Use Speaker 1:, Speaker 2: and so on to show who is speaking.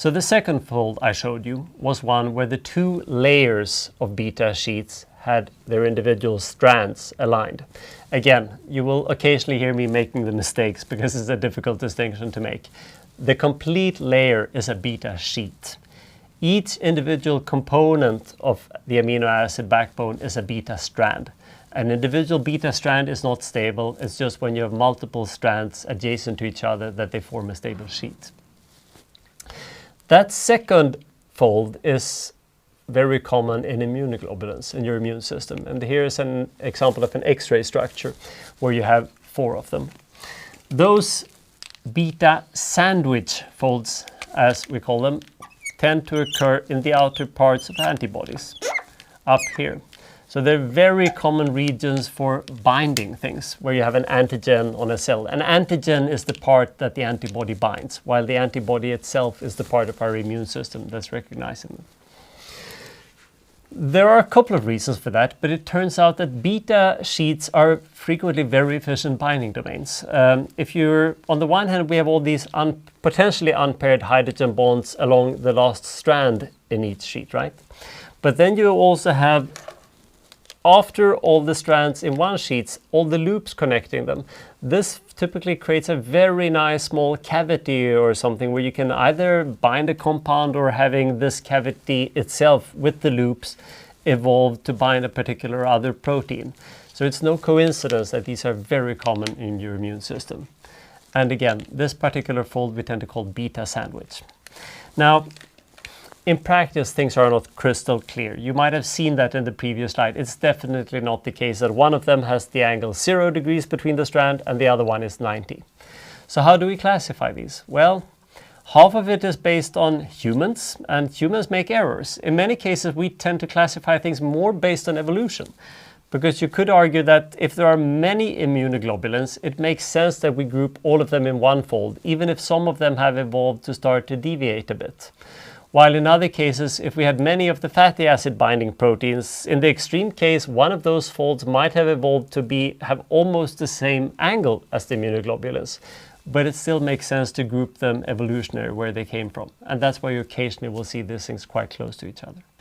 Speaker 1: So the second fold I showed you was one where the two layers of beta sheets had their individual strands aligned. Again, you will occasionally hear me making the mistakes because it's a difficult distinction to make. The complete layer is a beta sheet. Each individual component of the amino acid backbone is a beta strand. An individual beta strand is not stable. It's just when you have multiple strands adjacent to each other that they form a stable sheet. That second fold is very common in immunoglobulins in your immune system. And here is an example of an X-ray structure where you have 4 of them. Those beta sandwich folds, as we call them, tend to occur in the outer parts of antibodies, up here. So they're very common regions for binding things, where you have an antigen on a cell. An antigen is the part that the antibody binds, while the antibody itself is the part of our immune system that's recognizing them. There are a couple of reasons for that, but it turns out that beta sheets are frequently very efficient binding domains. If you're, on the one hand, we have all these potentially unpaired hydrogen bonds along the last strand in each sheet, right? But then you also have, after all the strands in one sheet, all the loops connecting them. This typically creates a very nice small cavity or something where you can either bind a compound or having this cavity itself with the loops evolve to bind a particular other protein. So it's no coincidence that these are very common in your immune system. And again, this particular fold we tend to call beta sandwich. Now, in practice, things are not crystal clear. You might have seen that in the previous slide. It's definitely not the case that one of them has the angle 0 degrees between the strand and the other one is 90. So how do we classify these? Well, half of it is based on humans, and humans make errors. In many cases, we tend to classify things more based on evolution, because you could argue that if there are many immunoglobulins, it makes sense that we group all of them in one fold, even if some of them have evolved to start to deviate a bit. While in other cases, if we had many of the fatty acid binding proteins, in the extreme case, one of those folds might have evolved to have almost the same angle as the immunoglobulins. But it still makes sense to group them evolutionary where they came from. And that's why you occasionally will see these things quite close to each other.